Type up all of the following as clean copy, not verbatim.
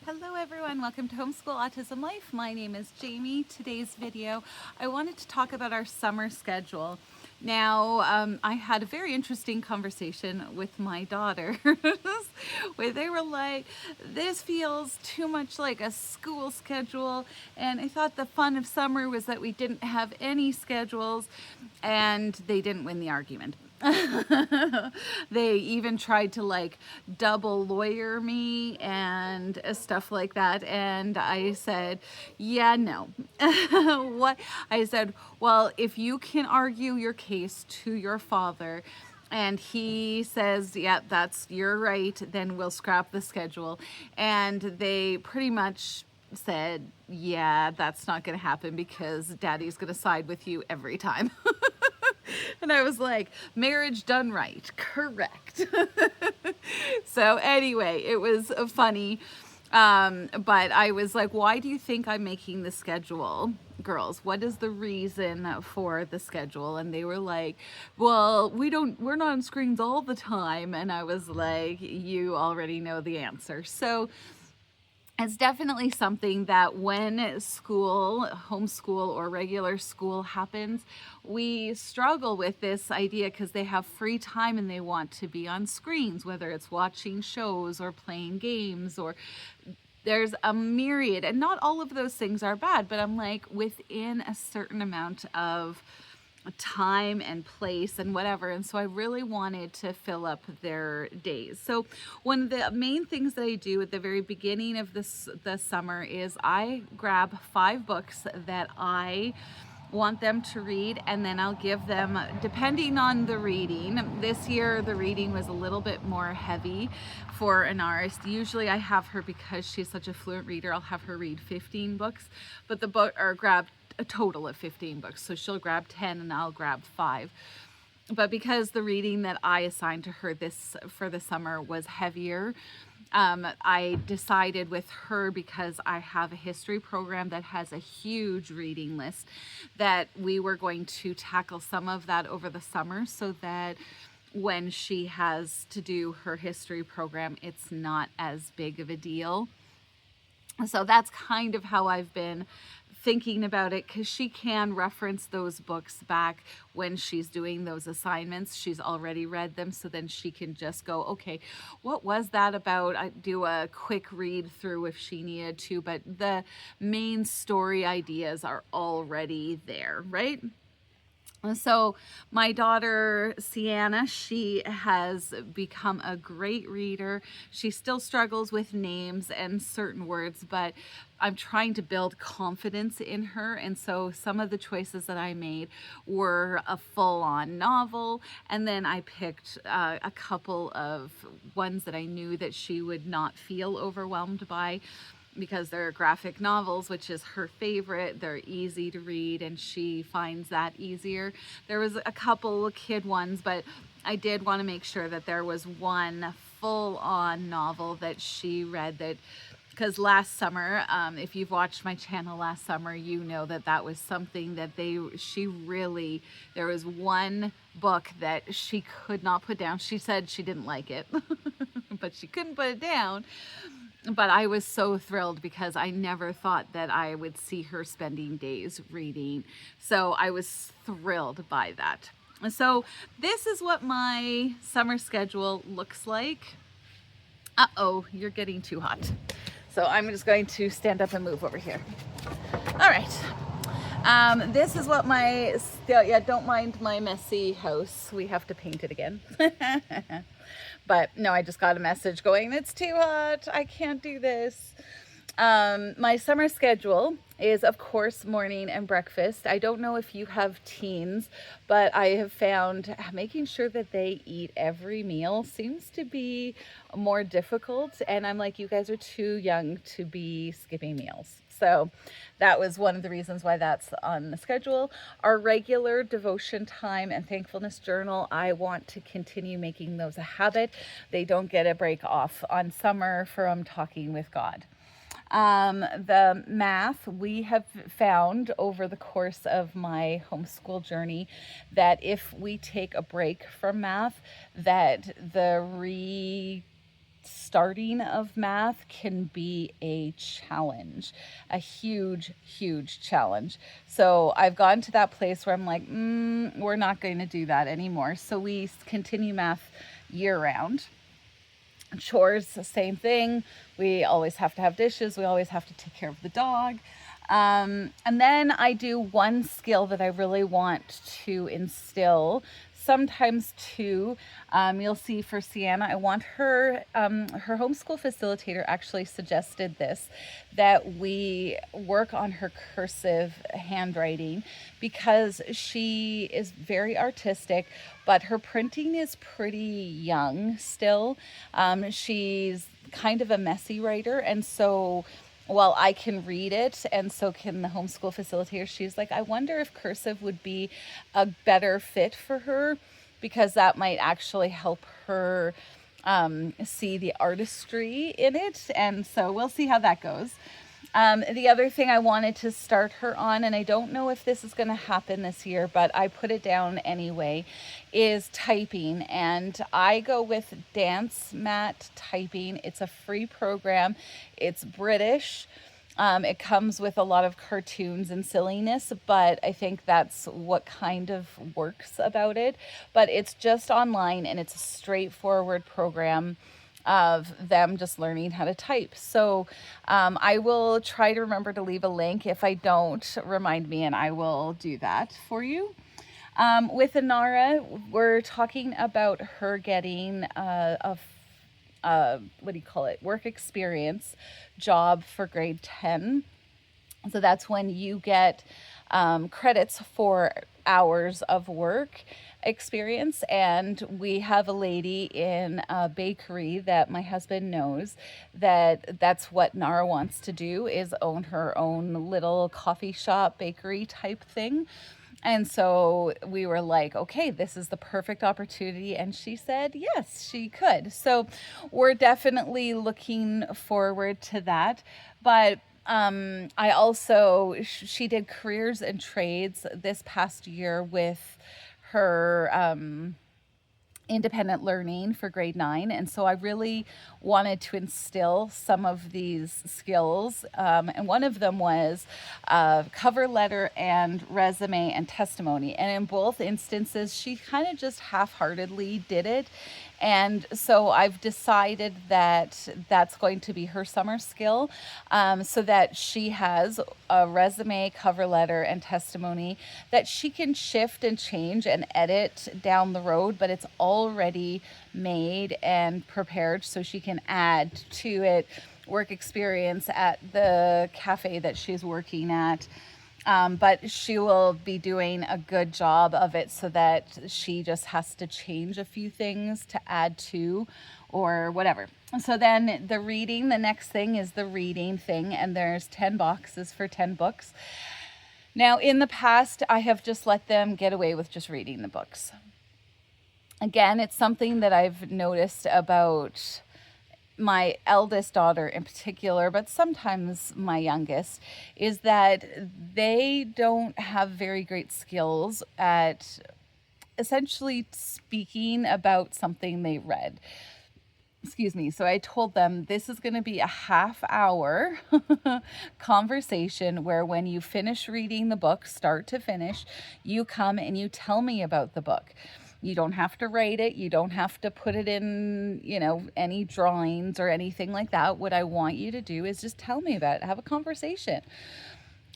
Hello everyone, welcome to Homeschool Autism Life. My name is Jamie. Today's video, I wanted to talk about our summer schedule. Now, I had a very interesting conversation with my daughters where they were like, this feels too much like a school schedule. And I thought the fun of summer was that we didn't have any schedules, and they didn't win the argument. They even tried to like double lawyer me and stuff like that, and I said, yeah, no. What I said, well, if you can argue your case to your father and he says, yeah, you're right, then we'll scrap the schedule. And they pretty much said, yeah, that's not going to happen because daddy's going to side with you every time. And I was like, marriage done right, correct. So anyway, it was funny. But I was like, why do you think I'm making the schedule, girls? What is the reason for the schedule? And they were like, well, we're not on screens all the time. And I was like, you already know the answer. So it's definitely something that when school, homeschool or regular school happens, we struggle with this idea because they have free time and they want to be on screens, whether it's watching shows or playing games, or there's a myriad, and not all of those things are bad, but I'm like, within a certain amount of time and place and whatever. And so I really wanted to fill up their days. So one of the main things that I do at the very beginning of the summer is I grab 5 books that I want them to read, and then I'll give them, depending on the reading. This year the reading was a little bit more heavy for an artist. Usually I have her, because she's such a fluent reader, I'll have her read 15 books, but the book, or grab a total of 15 books. So she'll grab 10 and I'll grab 5. But because the reading that I assigned to her for the summer was heavier, I decided with her, because I have a history program that has a huge reading list, that we were going to tackle some of that over the summer so that when she has to do her history program, it's not as big of a deal. So that's kind of how I've been thinking about it, because she can reference those books back when she's doing those assignments. She's already read them, so then she can just go, okay, what was that about? I do a quick read through if she needed to, but the main story ideas are already there, right? So my daughter Sienna, she has become a great reader. She still struggles with names and certain words, but I'm trying to build confidence in her. And so some of the choices that I made were a full-on novel, and then I picked a couple of ones that I knew that she would not feel overwhelmed by, because they're graphic novels, which is her favorite. They're easy to read and she finds that easier. There was a couple kid ones, but I did want to make sure that there was one full-on novel that she read, that because last summer, if you've watched my channel last summer, you know that that was something that there was one book that she could not put down. She said she didn't like it, but she couldn't put it down. But I was so thrilled, because I never thought that I would see her spending days reading. So I was thrilled by that. So this is what my summer schedule looks like. Uh-oh, you're getting too hot. So I'm just going to stand up and move over here. All right. This is what don't mind my messy house. We have to paint it again. But no, I just got a message going, it's too hot, I can't do this. My summer schedule is, of course, morning and breakfast. I don't know if you have teens, but I have found making sure that they eat every meal seems to be more difficult. And I'm like, you guys are too young to be skipping meals. So that was one of the reasons why that's on the schedule. Our regular devotion time and thankfulness journal, I want to continue making those a habit. They don't get a break off on summer from talking with God. The math, we have found over the course of my homeschool journey that if we take a break from math, that the starting of math can be a challenge, a huge, huge challenge. So I've gotten to that place where I'm like, we're not going to do that anymore. So we continue math year round. Chores, the same thing. We always have to have dishes. We always have to take care of the dog. And then I do one skill that I really want to instill, sometimes two. You'll see for Sienna, I want her, her homeschool facilitator actually suggested this, that we work on her cursive handwriting because she is very artistic, but her printing is pretty young still. She's kind of a messy writer, and so while I can read it and so can the homeschool facilitator, she's like, I wonder if cursive would be a better fit for her because that might actually help her see the artistry in it. And so we'll see how that goes. The other thing I wanted to start her on, and I don't know if this is going to happen this year, but I put it down anyway, is typing. And I go with Dance Mat Typing. It's a free program. It's British. It comes with a lot of cartoons and silliness, but I think that's what kind of works about it. But it's just online and it's a straightforward program of them just learning how to type. So I will try to remember to leave a link. If I don't, remind me and I will do that for you. With Inara, we're talking about her getting what do you call it, work experience job for grade 10. So that's when you get credits for hours of work experience. And we have a lady in a bakery that my husband knows that's what Nara wants to do, is own her own little coffee shop bakery type thing. And so we were like, okay, this is the perfect opportunity. And she said, yes, she could. So we're definitely looking forward to that. But I also, she did careers and trades this past year with her independent learning for grade 9, and so I really wanted to instill some of these skills, and one of them was cover letter and resume and testimony, and in both instances she kind of just half-heartedly did it. And so I've decided that that's going to be her summer skill, so that she has a resume, cover letter, and testimony that she can shift and change and edit down the road, but it's already made and prepared so she can add to it work experience at the cafe that she's working at. But she will be doing a good job of it so that she just has to change a few things to add to or whatever. So then the reading, the next thing is the reading thing, and there's 10 boxes for 10 books. Now, in the past, I have just let them get away with just reading the books. Again, it's something that I've noticed about my eldest daughter in particular, but sometimes my youngest, is that they don't have very great skills at essentially speaking about something they read. Excuse me. So I told them this is going to be a half-hour conversation where when you finish reading the book, start to finish, you come and you tell me about the book. You don't have to write it. You don't have to put it in, any drawings or anything like that. What I want you to do is just tell me about it. Have a conversation.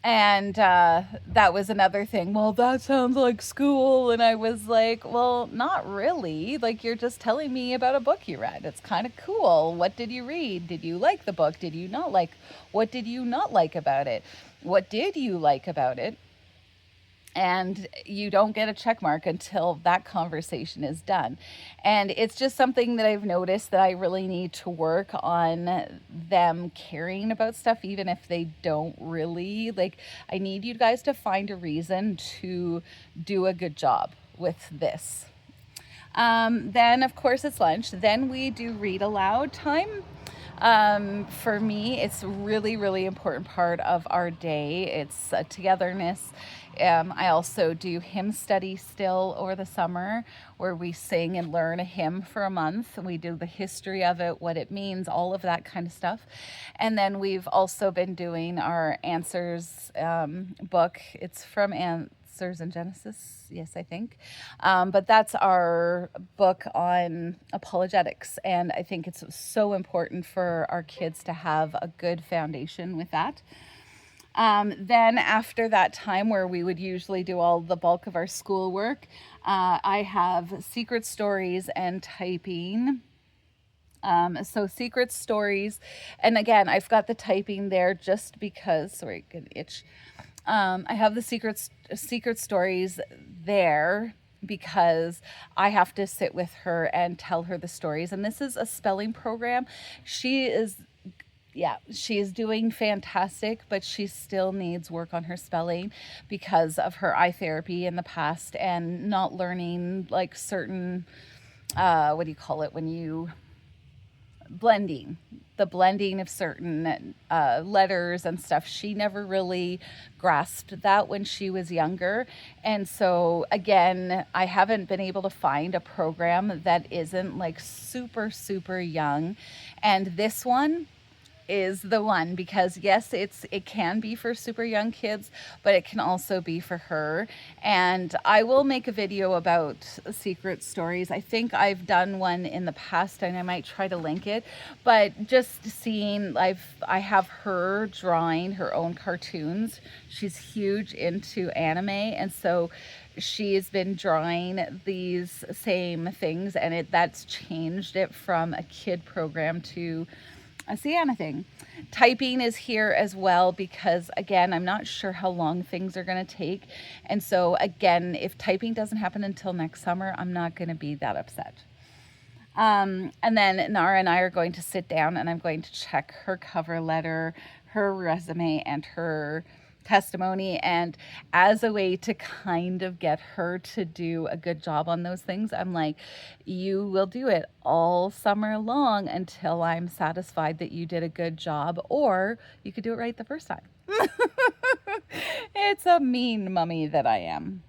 And that was another thing. Well, that sounds like school. And I was like, well, not really. Like, you're just telling me about a book you read. It's kind of cool. What did you read? Did you like the book? Did you not like? What did you not like about it? What did you like about it? And you don't get a check mark until that conversation is done. And it's just something that I've noticed that I really need to work on them caring about stuff, even if they don't really. Like, I need you guys to find a reason to do a good job with this. Then, of course, it's lunch. Then we do read aloud time. For me, it's a really, really important part of our day. It's togetherness. I also do hymn study still over the summer where we sing and learn a hymn for a month. We do the history of it, what it means, all of that kind of stuff. And then we've also been doing our Answers book. It's from Answers in Genesis, yes, I think. But that's our book on apologetics. And I think it's so important for our kids to have a good foundation with that. Then after that time where we would usually do all the bulk of our schoolwork, I have secret stories and typing. So secret stories, and again, I've got the typing there just because, sorry, good itch. I have the secret stories there because I have to sit with her and tell her the stories. And this is a spelling program. She's doing fantastic, but she still needs work on her spelling because of her eye therapy in the past and not learning like certain, what do you call it when you the blending of certain letters and stuff. She never really grasped that when she was younger. And so again, I haven't been able to find a program that isn't like super, super young. And this one is the one because yes, it can be for super young kids, but it can also be for her. And I will make a video about secret stories. I think I've done one in the past and I might try to link it, but just seeing I have her drawing her own cartoons. She's huge into anime, and so she's been drawing these same things, and that's changed it from a kid program to a Sienna thing. Typing is here as well because, again, I'm not sure how long things are going to take. And so, again, if typing doesn't happen until next summer, I'm not going to be that upset. And then Nara and I are going to sit down and I'm going to check her cover letter, her resume, and her testimony. And as a way to kind of get her to do a good job on those things, I'm like, you will do it all summer long until I'm satisfied that you did a good job, or you could do it right the first time. It's a mean mummy that I am.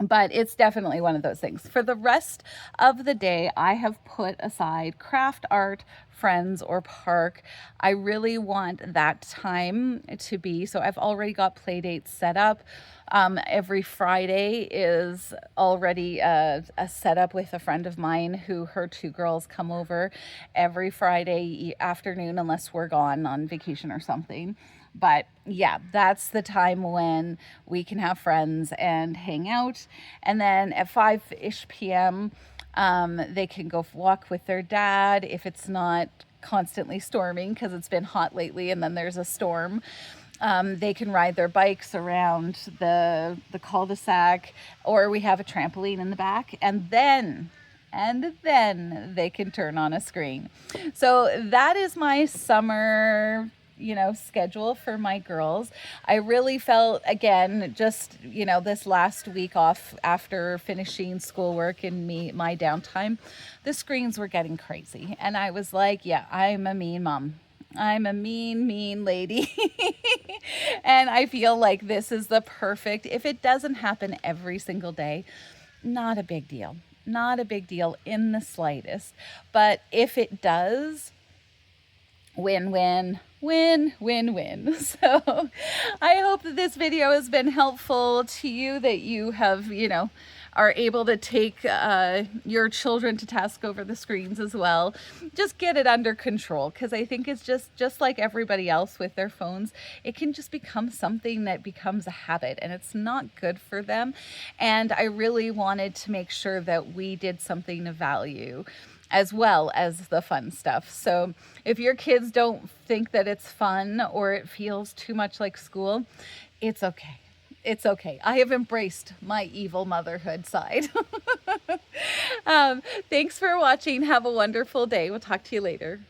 But it's definitely one of those things. For the rest of the day, I have put aside craft, art, friends, or park. I really want that time to be, so I've already got play dates set up. Every Friday is already a setup with a friend of mine who her two girls come over every Friday afternoon unless we're gone on vacation or something. But yeah, that's the time when we can have friends and hang out. And then at 5-ish p.m., they can go walk with their dad if it's not constantly storming, because it's been hot lately and then there's a storm. They can ride their bikes around the cul-de-sac, or we have a trampoline in the back, and then they can turn on a screen. So that is my summer schedule for my girls. I really felt, again, just this last week off after finishing schoolwork and my downtime, the screens were getting crazy, and I was like, yeah, I'm a mean mom. I'm a mean lady. And I feel like this is the perfect, if it doesn't happen every single day, not a big deal. Not a big deal in the slightest. But if it does, win-win. So I hope that this video has been helpful to you, that you have, are able to take your children to task over the screens as well. Just get it under control, because I think it's just like everybody else with their phones. It can just become something that becomes a habit, and it's not good for them. And I really wanted to make sure that we did something of value as well as the fun stuff. So if your kids don't think that it's fun or it feels too much like school, it's okay. It's okay. I have embraced my evil motherhood side. Thanks for watching. Have a wonderful day. We'll talk to you later.